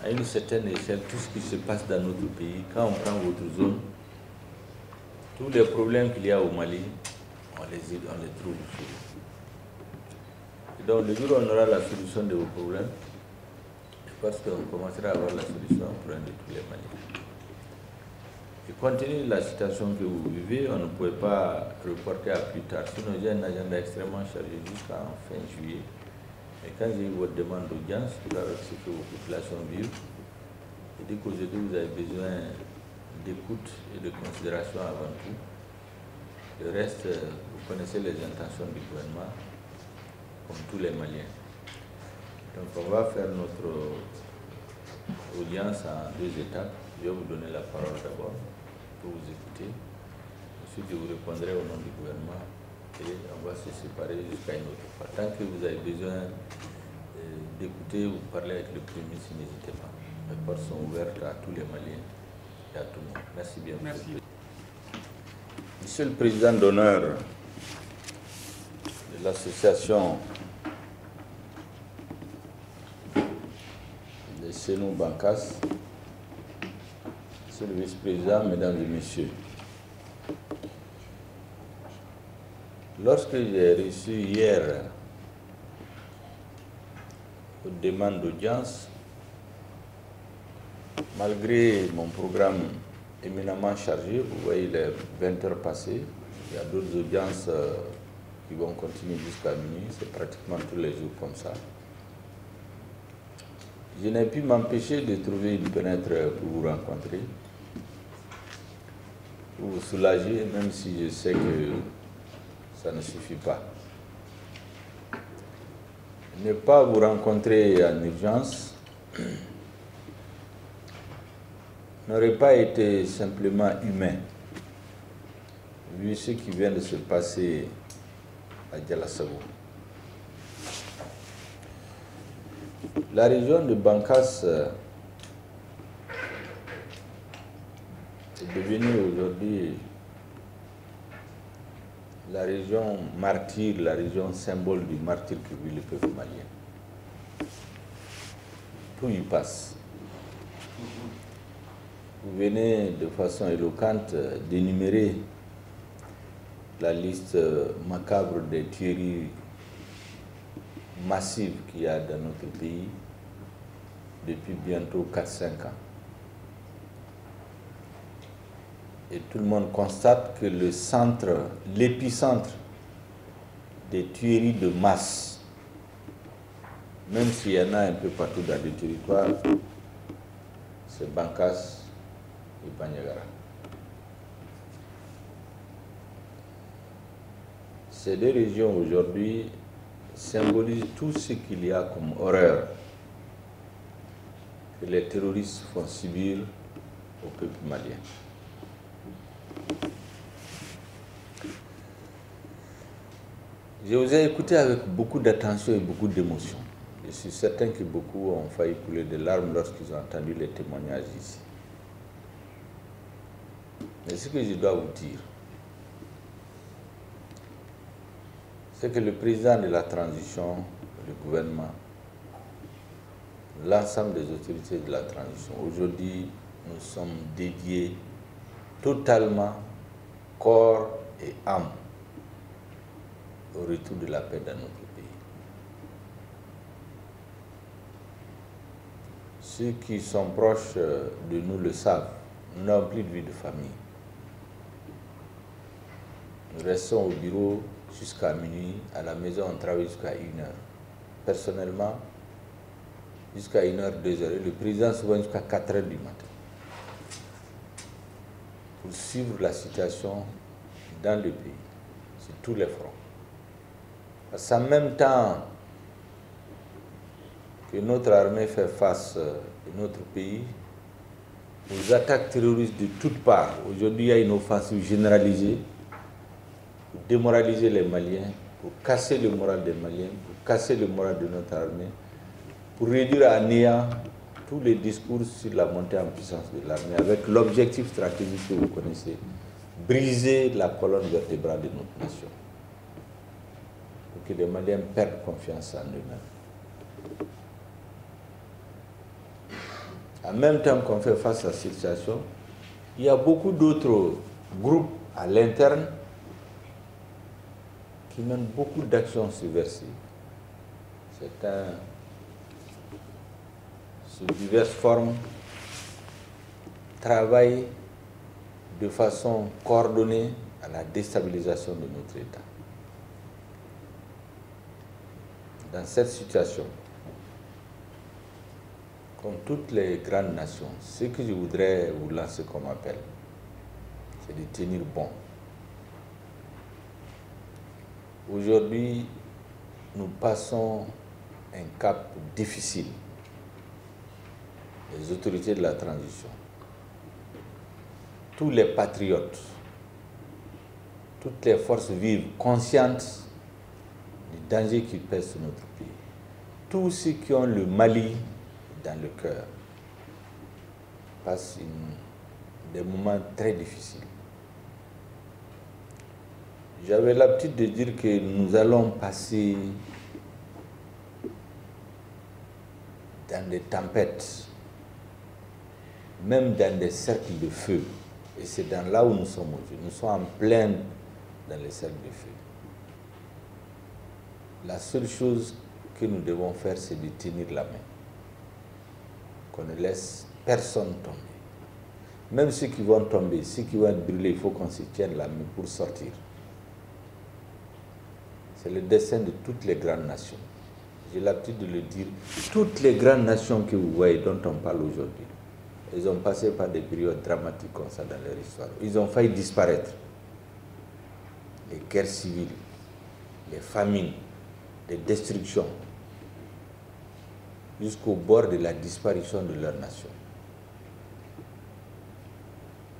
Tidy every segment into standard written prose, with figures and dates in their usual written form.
à une certaine échelle, tout ce qui se passe dans notre pays, quand on prend votre zone, tous les problèmes qu'il y a au Mali, on les trouve chez vous. Et donc, le jour où on aura la solution de vos problèmes, je pense qu'on commencera à avoir la solution au problème de tous les Maliens. Et compte tenu de la situation que vous vivez, on ne pouvait pas reporter à plus tard. Sinon, j'ai un agenda extrêmement chargé jusqu'en fin juillet. Et quand j'ai eu votre demande d'audience, avec ce que vos populations vivent, j'ai dit qu'aujourd'hui, vous avez besoin d'écoute et de considération avant tout. Le reste, vous connaissez les intentions du gouvernement, comme tous les Maliens. Donc, on va faire notre audience en 2 étapes. Je vais vous donner la parole d'abord pour vous écouter. Ensuite, je vous répondrai au nom du gouvernement et on va se séparer jusqu'à une autre fois. Tant que vous avez besoin d'écouter ou parler avec le Premier ministre, n'hésitez pas. Les portes sont ouvertes à tous les Maliens et à tout le monde. Merci bien. Merci. Monsieur le Président d'honneur de l'association des Senou Bankas, Monsieur le Vice-président, Mesdames et Messieurs, lorsque j'ai reçu hier une demande d'audience, malgré mon programme éminemment chargé, vous voyez les 20 heures passées, il y a d'autres audiences qui vont continuer jusqu'à minuit, c'est pratiquement tous les jours comme ça. Je n'ai pu m'empêcher de trouver une fenêtre pour vous rencontrer, pour vous soulager, même si je sais que ça ne suffit pas. Ne pas vous rencontrer en urgence n'aurait pas été simplement humain, vu ce qui vient de se passer à Dialassabou. La région de Bankas est devenue aujourd'hui la région martyre, la région symbole du martyre que vit le peuple malien. Tout y passe. Vous venez de façon éloquente d'énumérer la liste macabre des tueries massives qu'il y a dans notre pays depuis bientôt 4-5 ans. Et tout le monde constate que le centre, l'épicentre des tueries de masse, même s'il y en a un peu partout dans les territoires, c'est Bankas et Bandiagara. Ces 2 régions aujourd'hui symbolisent tout ce qu'il y a comme horreur que les terroristes font subir au peuple malien. Je vous ai écouté avec beaucoup d'attention et beaucoup d'émotion. Je suis certain que beaucoup ont failli couler des larmes lorsqu'ils ont entendu les témoignages ici. Mais ce que je dois vous dire, c'est que le président de la transition, le gouvernement, l'ensemble des autorités de la transition, aujourd'hui, nous sommes dédiés totalement, corps et âme, au retour de la paix dans notre pays. Ceux qui sont proches de nous le savent, nous n'avons plus de vie de famille. Nous restons au bureau jusqu'à minuit, à la maison on travaille jusqu'à 1h. Personnellement, jusqu'à 1h, 2h, et le président souvent jusqu'à 4h du matin, pour suivre la situation dans le pays, sur tous les fronts. Parce qu'en même temps que notre armée fait face à notre pays aux attaques terroristes de toutes parts, aujourd'hui il y a une offensive généralisée pour démoraliser les Maliens, pour casser le moral des Maliens, pour casser le moral de notre armée, pour réduire à néant tous les discours sur la montée en puissance de l'armée, avec l'objectif stratégique que vous connaissez, briser la colonne vertébrale de notre nation, pour que les Maliens perdent confiance en eux-mêmes. en même temps qu'on fait face à cette situation, il y a beaucoup d'autres groupes à l'interne qui mènent beaucoup d'actions subversives. Certains, sous diverses formes, travaillent de façon coordonnée à la déstabilisation de notre État. Dans cette situation, comme toutes les grandes nations, ce que je voudrais vous lancer comme appel, c'est de tenir bon. Aujourd'hui, nous passons un cap difficile. Les autorités de la transition, tous les patriotes, toutes les forces vives conscientes du danger qui pèse sur notre pays, tous ceux qui ont le Mali dans le cœur, passent des moments très difficiles. J'avais l'habitude de dire que nous allons passer dans des tempêtes, même dans des cercles de feu. Et c'est dans là où nous sommes aujourd'hui. Nous sommes en plein dans les cercles de feu. La seule chose que nous devons faire, c'est de tenir la main. Qu'on ne laisse personne tomber. Même ceux qui vont tomber, ceux qui vont être brûlés, il faut qu'on se tienne la main pour sortir. C'est le dessein de toutes les grandes nations. J'ai l'habitude de le dire. Toutes les grandes nations que vous voyez, dont on parle aujourd'hui, ils ont passé par des périodes dramatiques comme ça dans leur histoire. Ils ont failli disparaître. Les guerres civiles, les famines, les destructions, jusqu'au bord de la disparition de leur nation.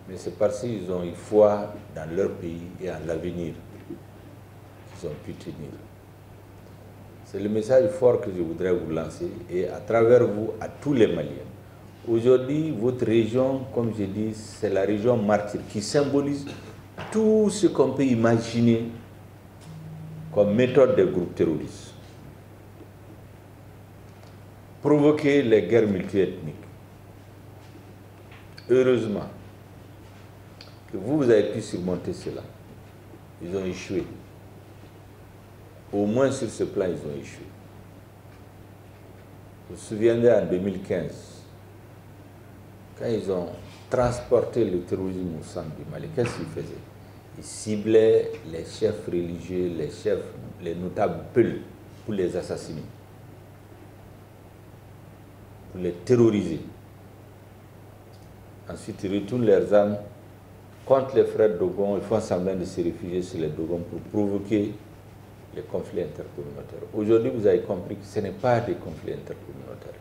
Mais c'est parce qu'ils ont eu foi dans leur pays et en l'avenir qu'ils ont pu tenir. C'est le message fort que je voudrais vous lancer et à travers vous, à tous les Maliens. Aujourd'hui, votre région, comme je dis, c'est la région martyre qui symbolise tout ce qu'on peut imaginer comme méthode des groupes terroristes. Provoquer les guerres multiethniques. Heureusement que vous avez pu surmonter cela. Ils ont échoué. Au moins sur ce plan, ils ont échoué. Vous vous souvenez en 2015, quand ils ont transporté le terrorisme au centre du Mali, qu'est-ce qu'ils faisaient? Ils ciblaient les chefs religieux, les notables Peuls pour les assassiner, pour les terroriser. Ensuite, ils retournent leurs armes contre les frères Dogon. Ils font semblant de se réfugier sur les Dogon pour provoquer les conflits intercommunautaires. Aujourd'hui, vous avez compris que ce n'est pas des conflits intercommunautaires.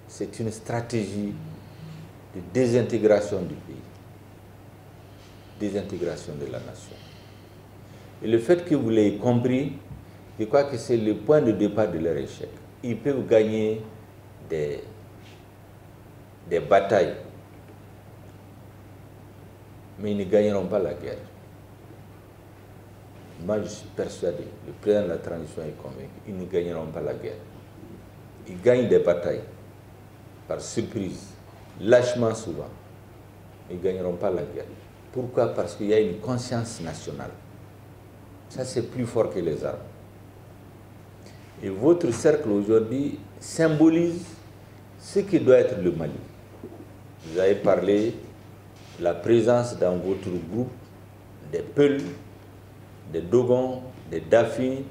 C'est une stratégie de désintégration du pays, désintégration de la nation. Et le fait que vous l'ayez compris, je crois que c'est le point de départ de leur échec. Ils peuvent gagner des batailles, mais ils ne gagneront pas la guerre. Moi, je suis persuadé, le président de la transition est convaincu, ils ne gagneront pas la guerre. Ils gagnent des batailles par surprise, lâchement souvent. Ils ne gagneront pas la guerre. Pourquoi? Parce qu'il y a une conscience nationale. Ça, c'est plus fort que les armes. Et votre cercle aujourd'hui symbolise ce qui doit être le Mali. Vous avez parlé de la présence dans votre groupe des Peuls, des Dogons, des Dafi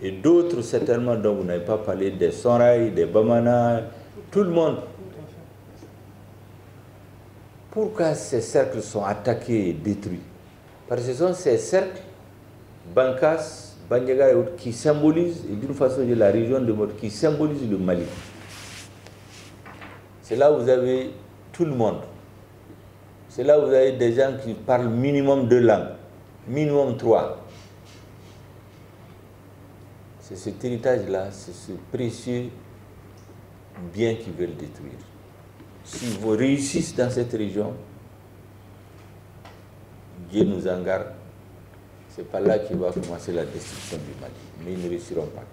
et d'autres certainement dont vous n'avez pas parlé, des Sonrai, des Bamana, tout le monde. Pourquoi ces cercles sont attaqués et détruits? Parce que ce sont ces cercles, Bankas, Bandiaga et autres, qui symbolisent, et d'une façon de la région de Mode, qui symbolisent le Mali. C'est là où vous avez tout le monde. C'est là où vous avez des gens qui parlent minimum 2 langues, minimum 3. C'est cet héritage-là, c'est ce précieux bien qu'ils veulent détruire. Si vous réussissez dans cette région, Dieu nous en garde, ce n'est pas là qu'il va commencer la destruction du Mali, mais ils ne réussiront pas.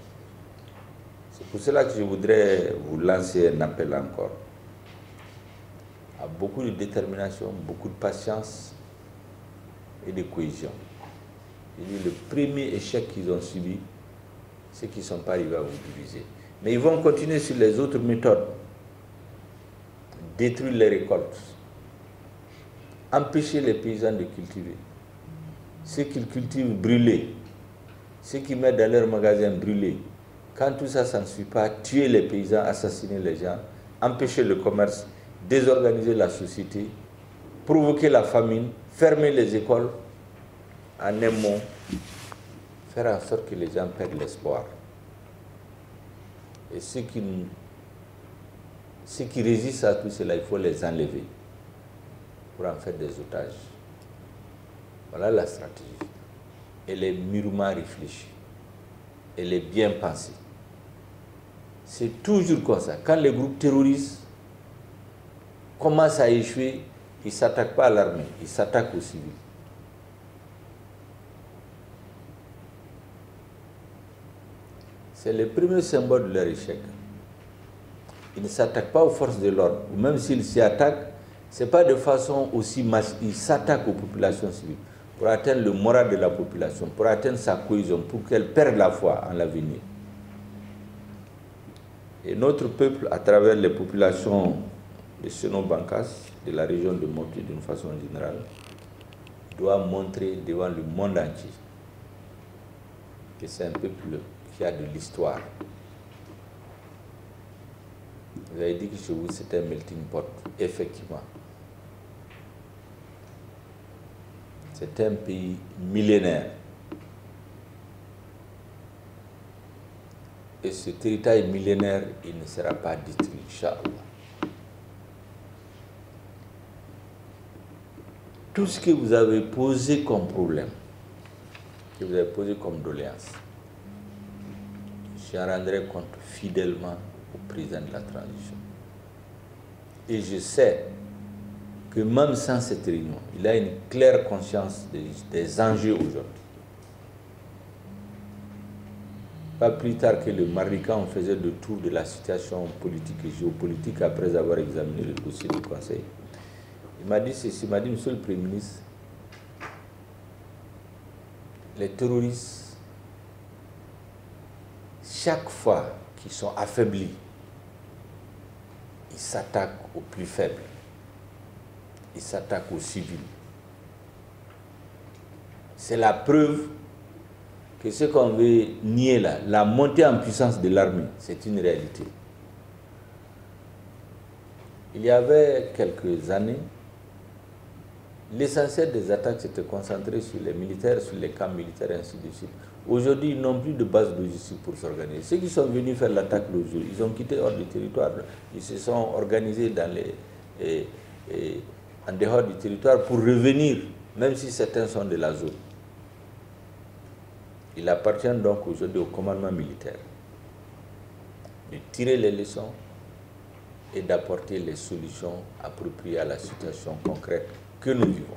C'est pour cela que je voudrais vous lancer un appel encore. beaucoup de détermination, beaucoup de patience et de cohésion. Le premier échec qu'ils ont subi, c'est qu'ils ne sont pas arrivés à vous diviser. Mais ils vont continuer sur les autres méthodes. Détruire les récoltes, empêcher les paysans de cultiver. Ceux qu'ils cultivent, brûler. Ceux qui mettent dans leurs magasins, brûler. Quand tout ça, ça ne suit pas, tuer les paysans, assassiner les gens, empêcher le commerce, désorganiser la société, provoquer la famine, fermer les écoles, en un mot, faire en sorte que les gens perdent l'espoir. Et ceux qui résistent à tout cela, il faut les enlever pour en faire des otages. Voilà la stratégie. Elle est mûrement réfléchie. Elle est bien pensée. C'est toujours comme ça. Quand les groupes terroristes commencent à échouer, ils ne s'attaquent pas à l'armée, ils s'attaquent aux civils. C'est le premier symbole de leur échec. Ils ne s'attaquent pas aux forces de l'ordre, ou même s'ils s'y attaquent, ce n'est pas de façon aussi massive. Ils s'attaquent aux populations civiles pour atteindre le moral de la population, pour atteindre sa cohésion, pour qu'elle perde la foi en l'avenir. Et notre peuple, à travers les populations de Seno-Bankas, de la région de Mopti d'une façon générale, doit montrer devant le monde entier que c'est un peuple qui a de l'histoire. Vous avez dit que chez vous, c'est un melting pot. Effectivement. C'est un pays millénaire. Et ce territoire millénaire, il ne sera pas détruit, Inch'Allah. Tout ce que vous avez posé comme problème, que vous avez posé comme doléance, je rendrai compte fidèlement au président de la transition. Et je sais que même sans cette réunion, il a une claire conscience des enjeux aujourd'hui. Pas plus tard que le mardi, quand on faisait le tour de la situation politique et géopolitique après avoir examiné le dossier du Conseil, il m'a dit ceci, il m'a dit, Monsieur le Premier ministre, les terroristes, chaque fois qu'ils sont affaiblis, ils s'attaquent aux plus faibles. Ils s'attaquent aux civils. C'est la preuve que ce qu'on veut nier là, la montée en puissance de l'armée, c'est une réalité. Il y avait quelques années, l'essentiel des attaques s'était concentré sur les militaires, sur les camps militaires et ainsi de suite. Aujourd'hui, ils n'ont plus de base logistique pour s'organiser. Ceux qui sont venus faire l'attaque le jour, ils ont quitté hors du territoire. Ils se sont organisés dans en dehors du territoire pour revenir, même si certains sont de la zone. Il appartient donc aujourd'hui au commandement militaire de tirer les leçons et d'apporter les solutions appropriées à la situation concrète que nous vivons.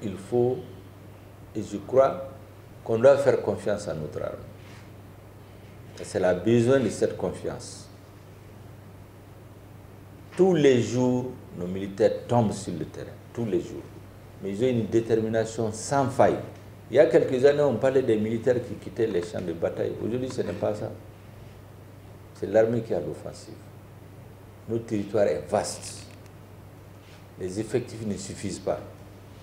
Il faut, et je crois qu'on doit faire confiance à notre armée. C'est la besoin de cette confiance. Tous les jours, nos militaires tombent sur le terrain, tous les jours. Mais ils ont une détermination sans faille. Il y a quelques années, on parlait des militaires qui quittaient les champs de bataille. Aujourd'hui, ce n'est pas ça. C'est l'armée qui a l'offensive. Notre territoire est vaste. Les effectifs ne suffisent pas.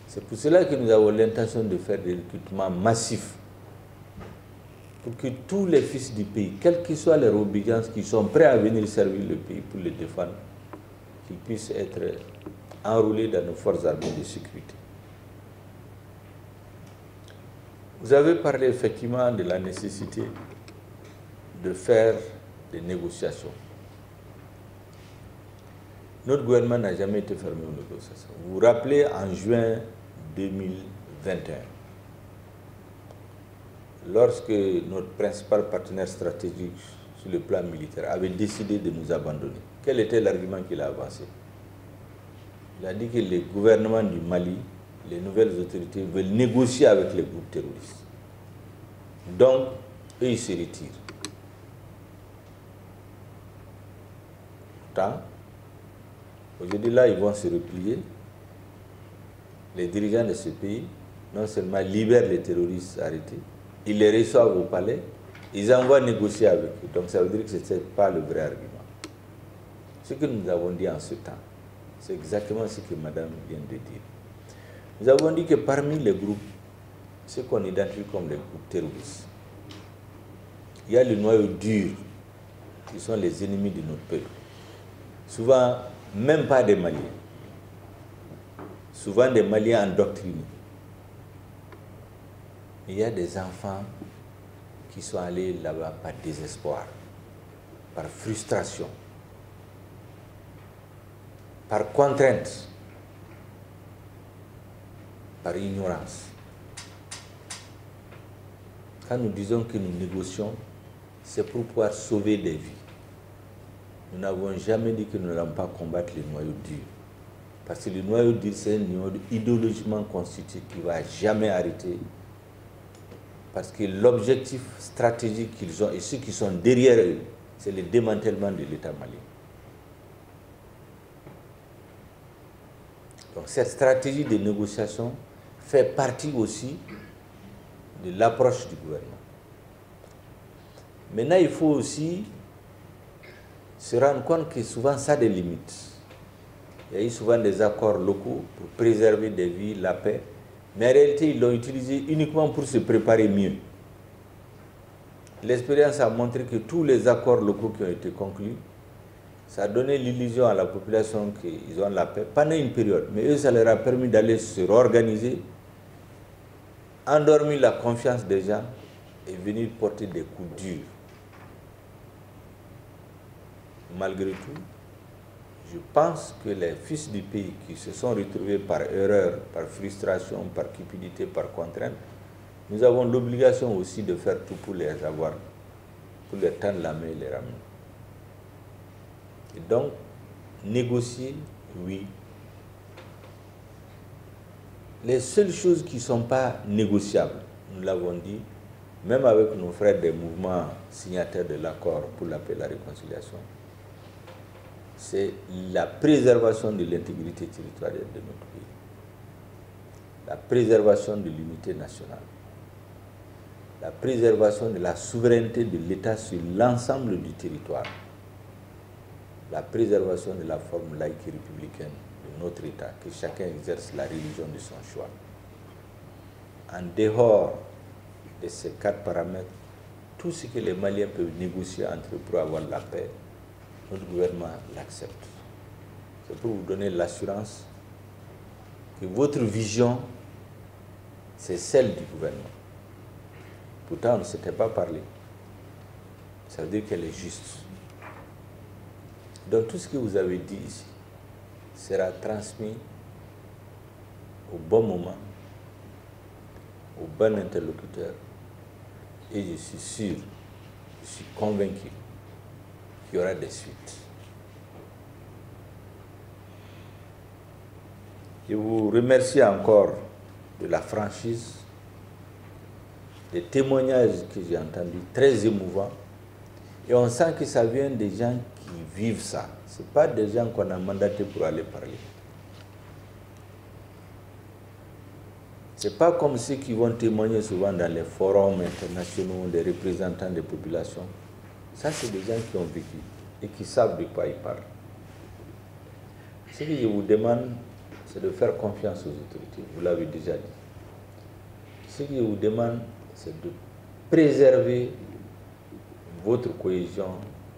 C'est pour cela que nous avons l'intention de faire des recrutements massifs pour que tous les fils du pays, quelles que soient leurs obligations, qui sont prêts à venir servir le pays pour le défendre, qu'ils puissent être enrôlés dans nos forces armées de sécurité. Vous avez parlé effectivement de la nécessité de faire des négociations. Notre gouvernement n'a jamais été fermé aux négociations. Vous vous rappelez, en juin 2021, lorsque notre principal partenaire stratégique sur le plan militaire avait décidé de nous abandonner, quel était l'argument qu'il a avancé? Il a dit que le gouvernement du Mali, les nouvelles autorités veulent négocier avec les groupes terroristes. Donc, eux, ils se retirent. Pourtant, Aujourd'hui, là, ils vont se replier. Les dirigeants de ce pays, non seulement libèrent les terroristes arrêtés, ils les reçoivent au palais, ils envoient négocier avec eux. Donc ça veut dire que ce n'était pas le vrai argument. Ce que nous avons dit en ce temps, c'est exactement ce que madame vient de dire. Nous avons dit que parmi les groupes, ceux qu'on identifie comme les groupes terroristes, il y a le noyau dur, qui sont les ennemis de notre peuple. Souvent, même pas des Maliens. Souvent des Maliens endoctrinés. Il y a des enfants qui sont allés là-bas par désespoir, par frustration, par contrainte, par ignorance. Quand nous disons que nous négocions, c'est pour pouvoir sauver des vies. Nous n'avons jamais dit que nous n'allons pas combattre les noyaux durs. Parce que le noyau dur, c'est un noyau idéologiquement constitué qui ne va jamais arrêter. Parce que l'objectif stratégique qu'ils ont et ceux qui sont derrière eux, c'est le démantèlement de l'État malien. Donc cette stratégie de négociation fait partie aussi de l'approche du gouvernement. Maintenant, il faut aussi se rendre compte que souvent ça a des limites. Il y a eu souvent des accords locaux pour préserver des vies, la paix, mais en réalité, ils l'ont utilisé uniquement pour se préparer mieux. L'expérience a montré que tous les accords locaux qui ont été conclus, ça a donné l'illusion à la population qu'ils ont la paix pendant une période, mais eux, ça leur a permis d'aller se réorganiser, endormir la confiance des gens et venir porter des coups durs. Malgré tout, je pense que les fils du pays qui se sont retrouvés par erreur, par frustration, par cupidité, par contrainte, nous avons l'obligation aussi de faire tout pour les avoir, pour leur tendre la main et les ramener. Et donc, négocier, oui. Les seules choses qui ne sont pas négociables, nous l'avons dit, même avec nos frères des mouvements signataires de l'accord pour la paix et la réconciliation, c'est la préservation de l'intégrité territoriale de notre pays, la préservation de l'unité nationale, la préservation de la souveraineté de l'État sur l'ensemble du territoire, la préservation de la forme laïque et républicaine de notre État, que chacun exerce la religion de son choix. En dehors de ces 4 paramètres, tout ce que les Maliens peuvent négocier entre eux pour avoir la paix, notre gouvernement l'accepte. C'est pour vous donner l'assurance que votre vision, c'est celle du gouvernement. Pourtant, on ne s'était pas parlé. Ça veut dire qu'elle est juste. Donc tout ce que vous avez dit ici sera transmis au bon moment, au bon interlocuteur. Et je suis sûr, je suis convaincu qu'il y aura des suites. Je vous remercie encore de la franchise, des témoignages que j'ai entendus, très émouvants. Et on sent que ça vient des gens qui vivent ça. Ce n'est pas des gens qu'on a mandatés pour aller parler. Ce n'est pas comme ceux qui vont témoigner souvent dans les forums internationaux, des représentants des populations. Ça, c'est des gens qui ont vécu et qui savent de quoi ils parlent. Ce que je vous demande, c'est de faire confiance aux autorités. Vous l'avez déjà dit. Ce que je vous demande, c'est de préserver votre cohésion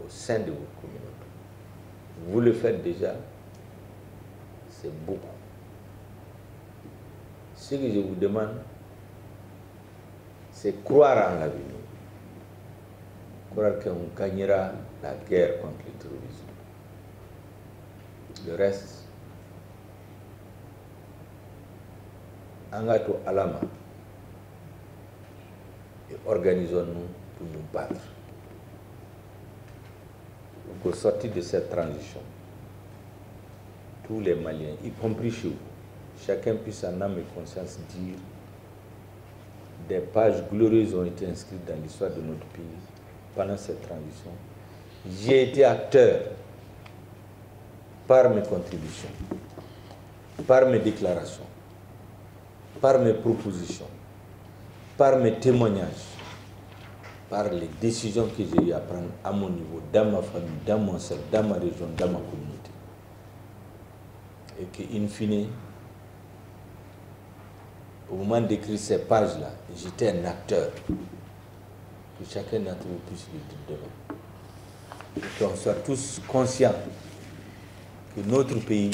au sein de votre communauté. Vous le faites déjà, c'est beaucoup. Ce que je vous demande, c'est croire en l'avenir. Croire qu'on gagnera la guerre contre le terrorisme. Le reste, Angato Alama, et organisons-nous pour nous battre. Pour sortir de cette transition, tous les Maliens, y compris chez vous, chacun puisse en âme et conscience dire des pages glorieuses ont été inscrites dans l'histoire de notre pays pendant cette transition. J'ai été acteur par mes contributions, par mes déclarations, par mes propositions, par mes témoignages, par les décisions que j'ai eu à prendre à mon niveau, dans ma famille, dans mon cercle, dans ma région, dans ma communauté. Et qu'in fine, au moment d'écrire ces pages-là, j'étais un acteur. Que chacun d'entre vous puisse le dire demain. Et qu'on soit tous conscients que notre pays,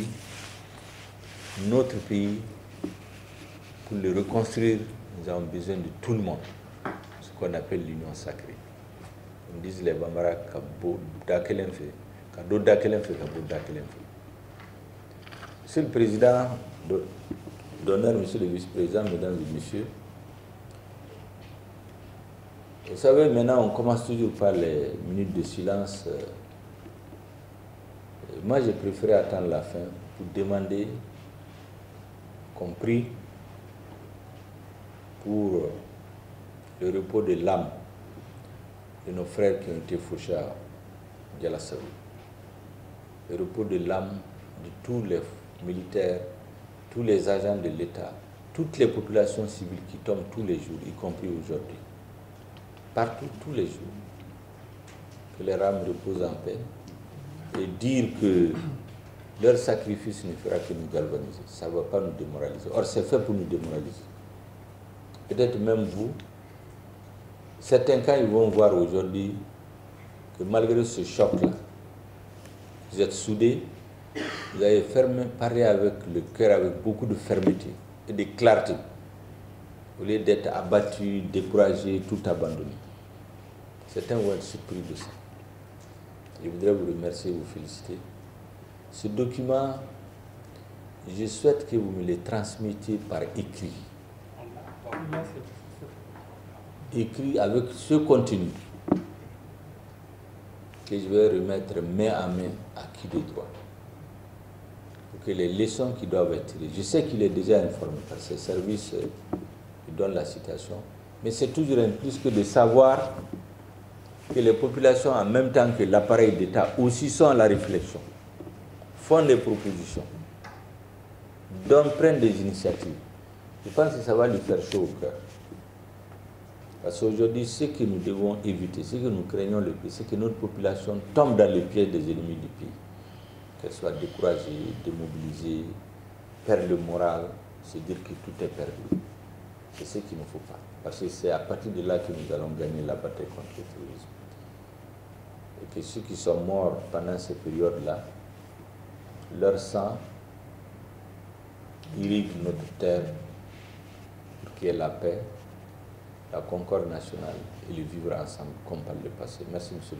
pour le reconstruire, nous avons besoin de tout le monde, ce qu'on appelle l'union sacrée. Comme disent les Bambara, Monsieur le Président d'honneur, Monsieur le Vice-président, Mesdames et Messieurs, vous savez, maintenant on commence toujours par les minutes de silence. Moi, j'ai préféré attendre la fin pour demander qu'on prie pour le repos de l'âme de nos frères qui ont été fauchés à Dialassabou. Le repos de l'âme de tous les militaires, tous les agents de l'État, toutes les populations civiles qui tombent tous les jours, y compris aujourd'hui. Partout, tous les jours. Que les âmes reposent en paix. Et dire que leur sacrifice ne fera que nous galvaniser. Ça ne va pas nous démoraliser. Or, c'est fait pour nous démoraliser. Peut-être même vous, certains cas, ils vont voir aujourd'hui que malgré ce choc-là, vous êtes soudés, vous avez parlé avec le cœur, avec beaucoup de fermeté et de clarté, au lieu d'être abattus, découragés, tout abandonnés. Certains vont être surpris de ça. Je voudrais vous remercier et vous féliciter. Ce document, je souhaite que vous me le transmettiez par écrit. Écrit avec ce contenu que je vais remettre main à main à qui de droit. Pour que les leçons qui doivent être tirées, je sais qu'il est déjà informé par ses services, il donne la citation, mais c'est toujours un plus que de savoir que les populations, en même temps que l'appareil d'État, aussi sont à la réflexion, font des propositions, prennent des initiatives. Je pense que ça va lui faire chaud au cœur. Parce qu'aujourd'hui, ce que nous devons éviter, ce que nous craignons le plus, c'est que notre population tombe dans les pièges des ennemis du pays. Qu'elle soit découragée, démobilisée, perd le moral, se dire que tout est perdu. C'est ce qu'il ne faut pas. Parce que c'est à partir de là que nous allons gagner la bataille contre le terrorisme. Et que ceux qui sont morts pendant ces périodes-là, leur sang irrigue notre terre pour qu'il y ait la paix, la concorde nationale et le vivre ensemble comme par le passé. Merci, M. le